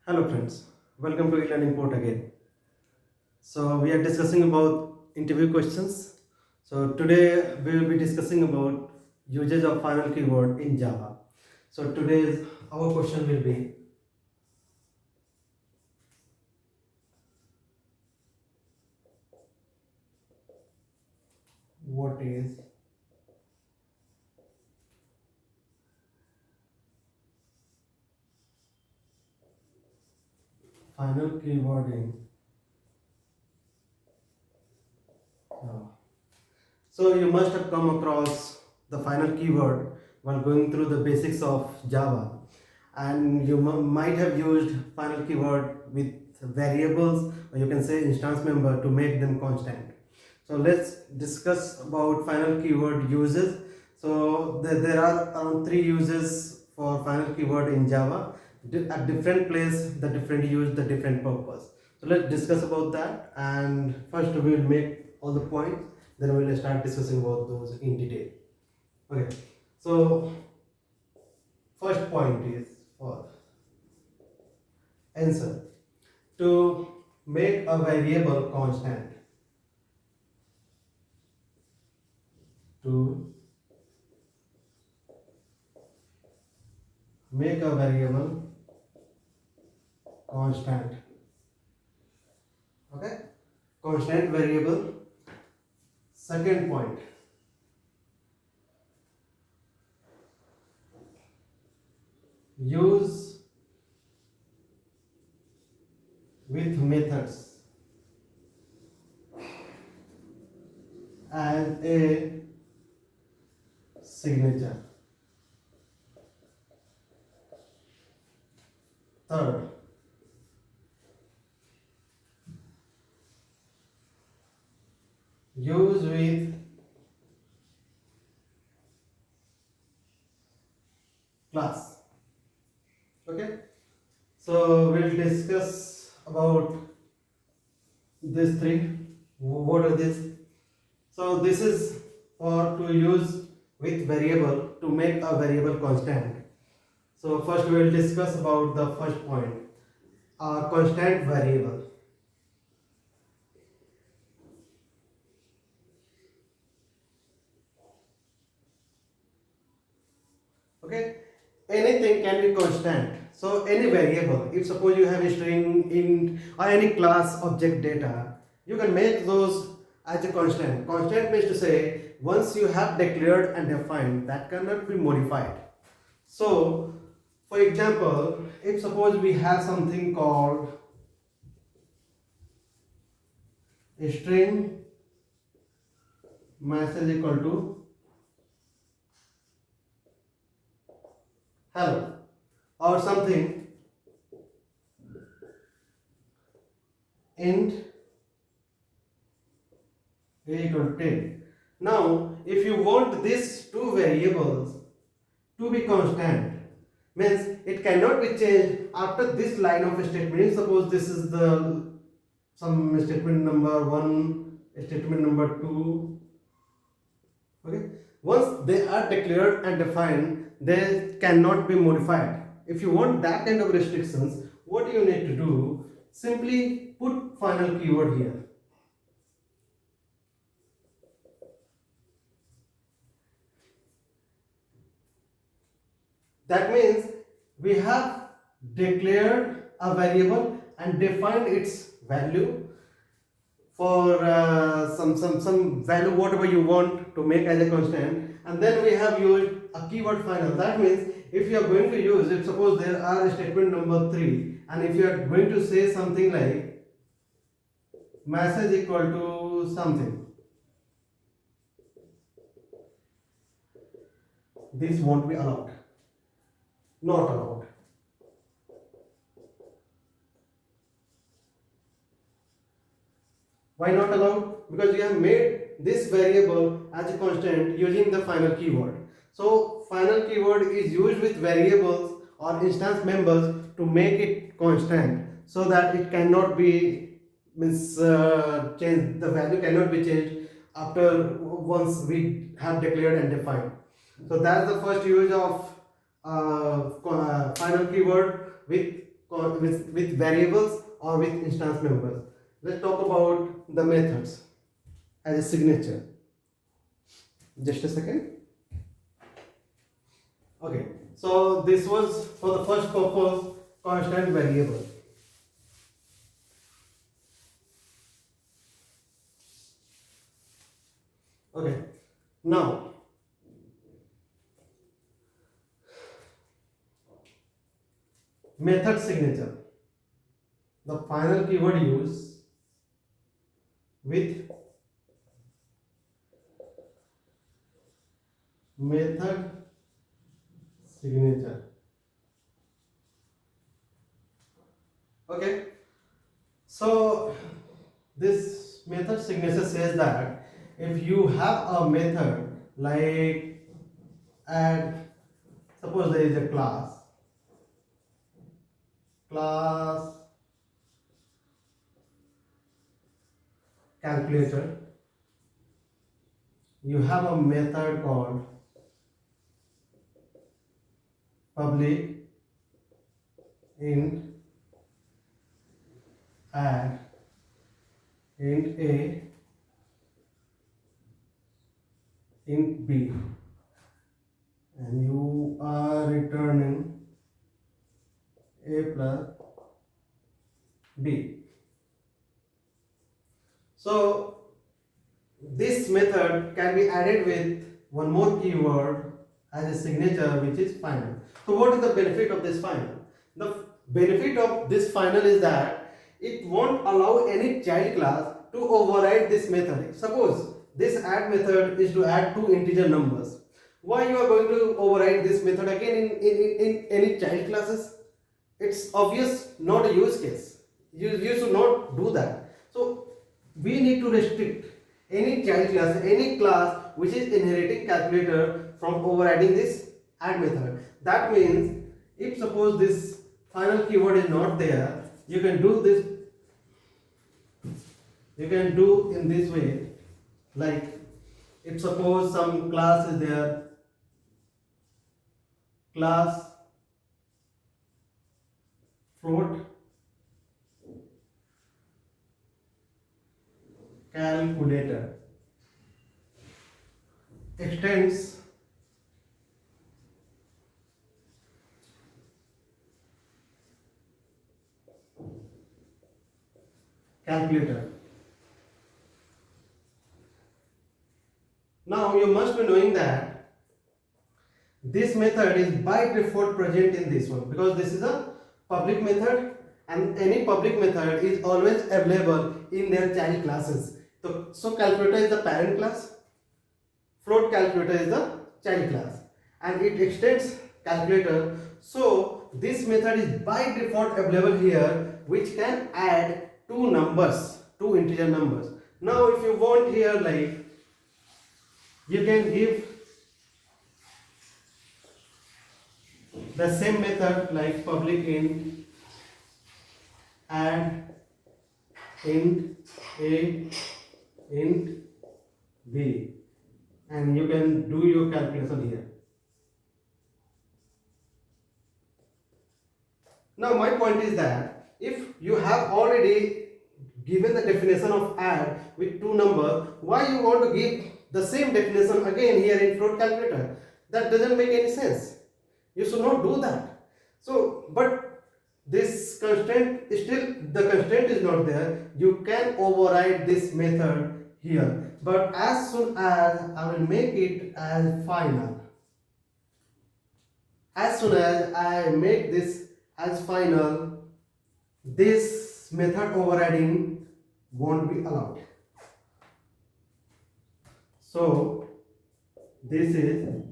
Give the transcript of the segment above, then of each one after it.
Hello friends, welcome to e-learning port again. So we are discussing about interview questions. So today we will be discussing about usage of final keyword in Java. So today's our question will be, what is final keyword in Java? So you must have come across the final keyword while going through the basics of Java, and you might have used final keyword with variables, or you can say instance member, to make them constant. So let's discuss about final keyword uses. So there are around three uses for final keyword in Java. At different place, the different use, the different purpose. So let's discuss about that, and first we will make all the points, then we will start discussing about those in detail. Okay, so first point is for answer, to make a variable constant. To make a variable constant. Okay, constant variable. Second point, use with methods as a signature. Third, use with class. Okay, so we'll discuss about these three. What are these? So this is for to use with variable to make a variable constant. So first we will discuss about the first point, a constant variable. Okay, anything can be constant. So any variable, if suppose you have a string in or any class object data, you can make those as a constant. Constant means to say once you have declared and defined, that cannot be modified. So for example, if suppose we have something called a string message equal to hello, or something int a equal to 10. Now if you want these two variables to be constant, means it cannot be changed after this line of statement. Suppose this is the some statement number 1, statement number 2. Okay, once they are declared and defined, they cannot be modified. If you want that kind of restrictions, what you need to do, simply put final keyword here. That means we have declared a variable and defined its value for some value whatever you want to make as a constant, and then we have used a keyword final. That means if you are going to use, if suppose there are statement number 3, and if you are going to say something like message equal to something, this won't be allowed, not allowed. Why not allowed? Because you have made this variable as a constant using the final keyword. So final keyword is used with variables or instance members to make it constant, so that it cannot be changed. The value cannot be changed after once we have declared and defined. So that's the first use of final keyword with with variables or with instance members. Let's talk about the methods as a signature. Just a second. Okay, so this was for the first purpose, constant variable. Okay, now method signature, the final keyword used with method signature. Okay, so this method signature says that if you have a method like add, suppose there is a class calculator, you have a method called public int add int a int b, and you are returning a plus b. So this method can be added with one more keyword as a signature, which is final. So what is the benefit of this final? The benefit of this final is that it won't allow any child class to override this method. Suppose this add method is to add two integer numbers. Why you are going to override this method again in any child classes? It's obvious, not a use case. You should not do that. So we need to restrict any child class, any class which is inheriting calculator from overriding this add method. That means if suppose this final keyword is not there, you can do this, you can do in this way, like if suppose some class is there, class float calculator extends calculator. Now you must be knowing that this method is by default present in this one, because this is a public method and any public method is always available in their child classes. So calculator is the parent class, float calculator is the child class, and it extends calculator. So this method is by default available here, which can add two numbers, two integer numbers. Now if you want here, like you can give the same method like public int add int a int b, and you can do your calculation here. Now my point is that if you have already given the definition of add with two numbers, why you want to give the same definition again here in float calculator? That doesn't make any sense. You should not do that. So, but this constraint is still, the constraint is not there. You can override this method here. But as soon as I will make it as final, as soon as I make this as final, this method overriding won't be allowed. So this is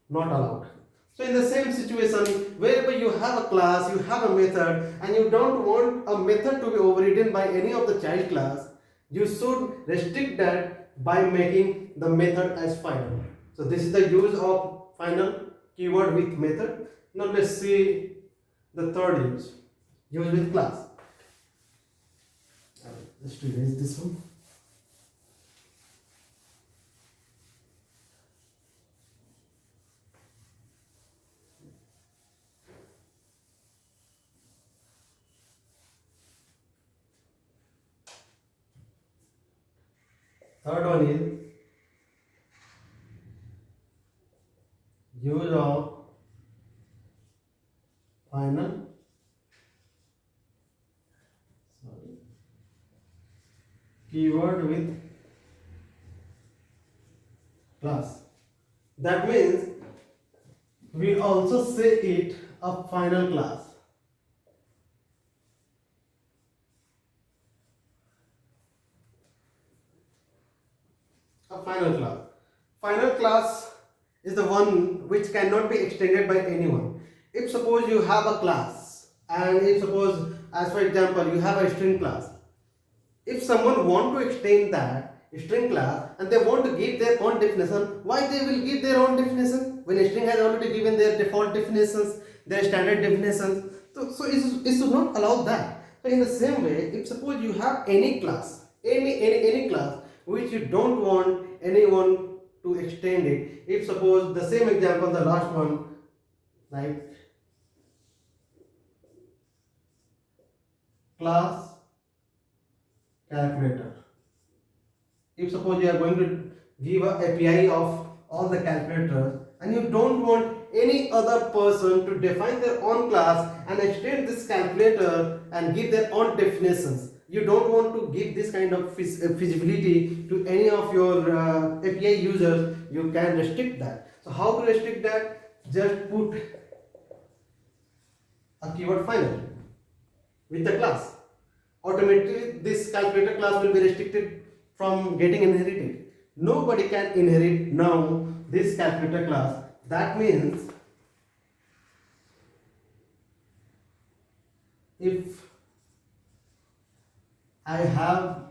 not allowed. So in the same situation, wherever you have a class, you have a method, and you don't want a method to be overridden by any of the child class, you should restrict that by making the method as final. So this is the use of final keyword with method. Now let's see the third use with class. Let's erase this one. Third one is use of final sorry, keyword with class. That means we also say it a final class. A final class. Final class is the one which cannot be extended by anyone. If suppose you have a class and if suppose as for example you have a string class, if someone want to extend that string class and they want to give their own definition, why they will give their own definition when a string has already given their default definitions, their standard definitions? So it should not allow that. So in the same way, if suppose you have any class, any class which you don't want anyone to extend it, if suppose the same example, the last one, like class calculator. If suppose you are going to give a API of all the calculators and you don't want any other person to define their own class and extend this calculator and give their own definitions, you don't want to give this kind of feasibility to any of your API users, you can restrict that. So how to restrict that? Just put a keyword final with the class. Automatically this calculator class will be restricted from getting inherited. Nobody can inherit now this calculator class. That means if I have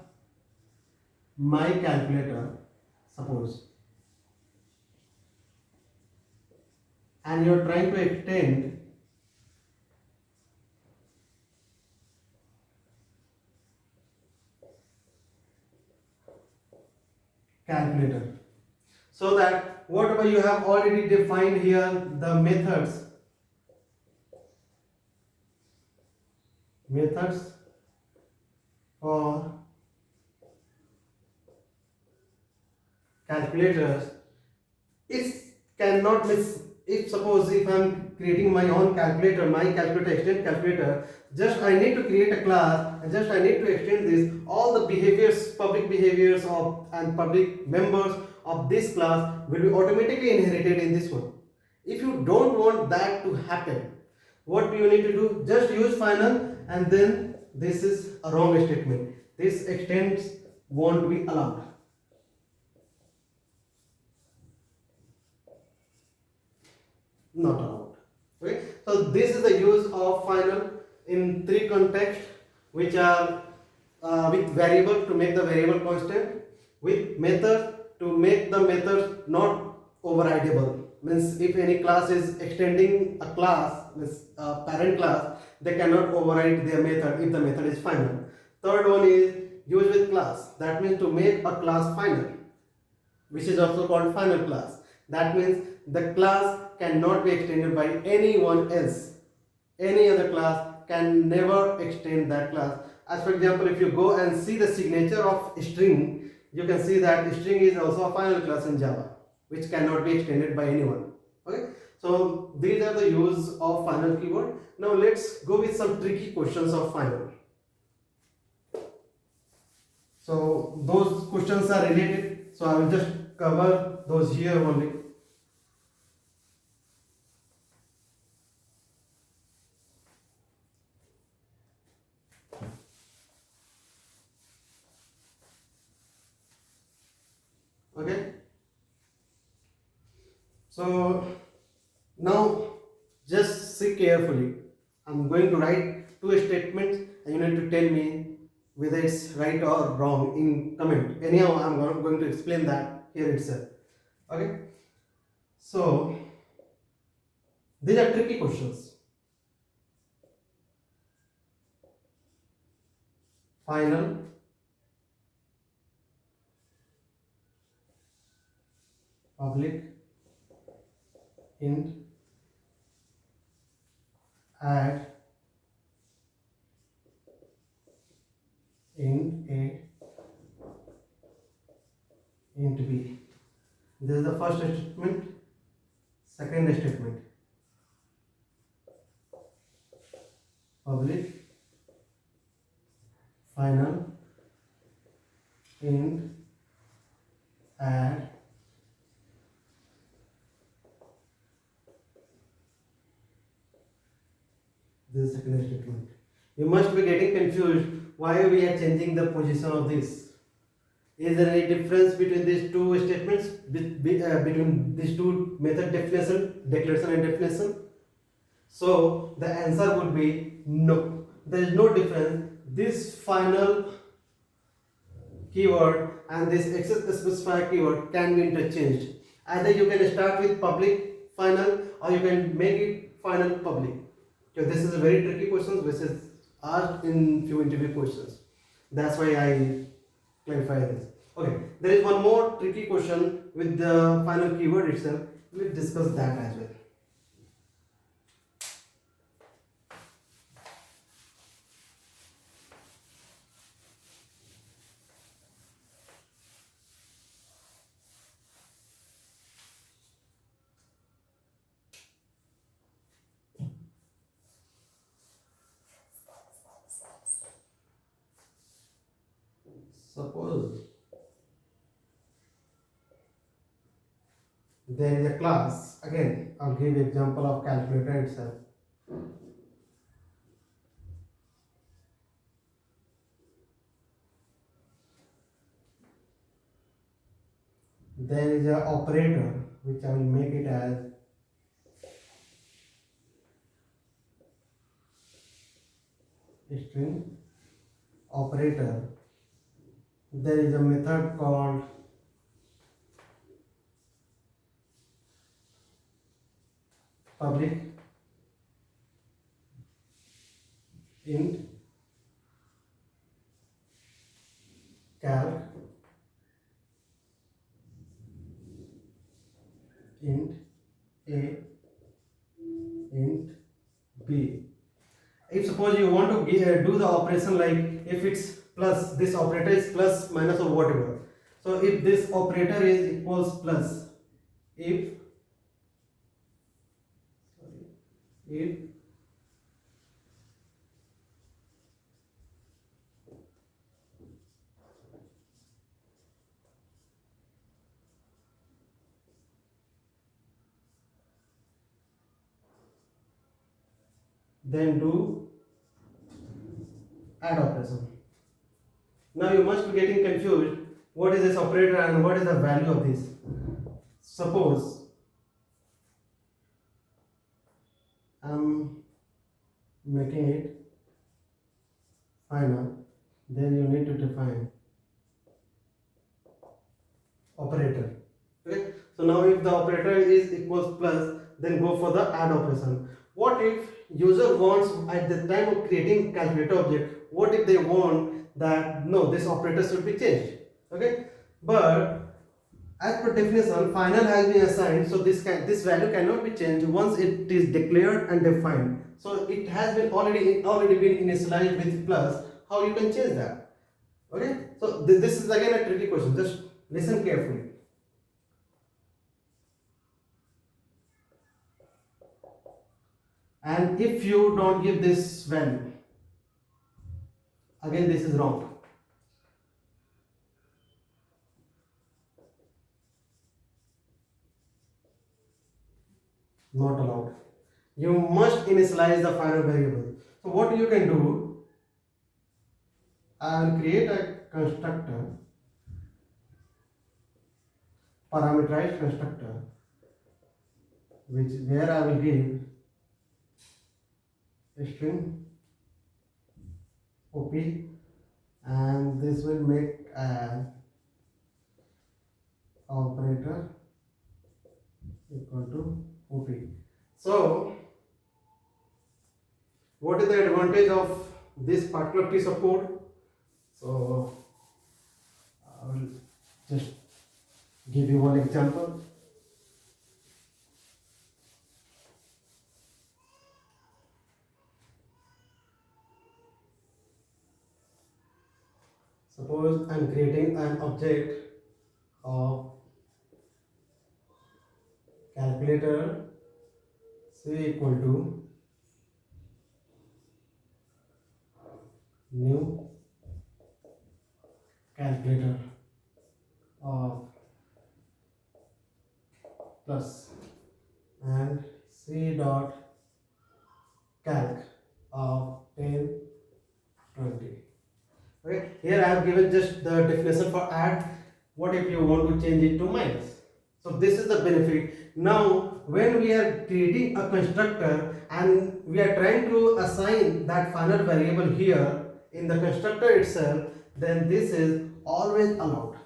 my calculator, suppose, and you're trying to extend calculator, so that whatever you have already defined here, the methods for calculators, it cannot miss. If suppose if I'm creating my own calculator, my calculator extend calculator, just I need to create a class and just I need to extend this, all the behaviors, public behaviors of and public members of this class will be automatically inherited in this one. If you don't want that to happen, what do you need to do? Just use final, and then this is a wrong statement. This extends won't be allowed. Not allowed. Okay, so this is the use of final in three contexts, which are with variable to make the variable constant, with method to make the method not overridable. Means if any class is extending a class, means a parent class, they cannot override their method if the method is final. Third one is use with class. That means to make a class final, which is also called final class. That means the class cannot be extended by anyone else. Any other class can never extend that class. As for example, if you go and see the signature of string, you can see that string is also a final class in Java, which cannot be extended by anyone. Okay, so these are the use of final keyword. Now let's go with some tricky questions of final. So those questions are related, so I will just cover those here only. Okay, so now just see carefully. I'm going to write two statements and you need to tell me whether it's right or wrong in comment. Anyhow, I'm going to explain that here itself. Okay, so these are tricky questions. Final, public, int, add, int a, int b. This is the first statement. Second statement, public final int add this is second statement. You must be getting confused why we are changing the position of this. Is there any difference between these two statements, between these two method definition, declaration and definition? So the answer would be no. There is no difference. This final keyword and this access specifier keyword can be interchanged. Either you can start with public final or you can make it final public. So this is a very tricky question which is asked in few interview questions. That's why I clarify this. Okay, there is one more tricky question with the final keyword itself. We'll discuss that as well. Suppose there is a class, again I'll give example of calculator itself. There is an operator which I will make it as string operator. There is a method called public int calc int a int b. If suppose you want to do the operation like if it's plus, this operator is plus minus or whatever. So if this operator is equals plus, if then do add operation. Now you must be getting confused what is this operator and what is the value of this. Suppose I'm making it final, then you need to define operator. Okay, so now if the operator is equals plus, then go for the add operation. What if user wants at the time of creating calculator object, what if they want that no, this operator should be changed? Okay, but as per definition, final has been assigned, so this value cannot be changed once it is declared and defined. So it has been already been initialized with plus. How you can change that? Okay, so this is again a tricky question. Just listen carefully. And if you don't give this value, again this is wrong. Not allowed. You must initialize the final variable. So what you can do, I will create a constructor, parameterized constructor, where I will give a string op, and this will make an operator equal to op. So what is the advantage of this particular piece of code? So I will just give you one example. Suppose I am creating an object of calculator C equal to new calculator of plus and C dot calc of 10 20. Okay, here I have given just the definition for add. What if you want to change it to minus? So this is the benefit. Now when we are creating a constructor and we are trying to assign that final variable here in the constructor itself, then this is always allowed.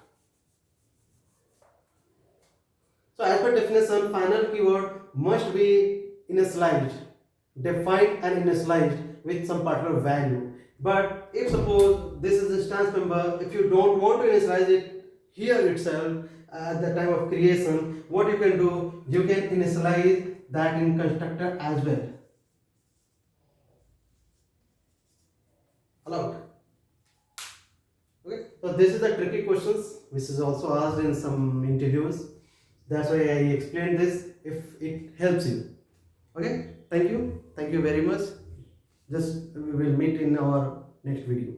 So as per definition, final keyword must be initialized, defined and initialized with some particular value. But if suppose this is instance member, if you don't want to initialize it here itself at the time of creation, what you can do, you can initialize that in constructor as well. Allowed. Okay, so this is the tricky questions which is also asked in some interviews. That's why I explained this if it helps you. Okay, thank you very much. Just we will meet in our next video.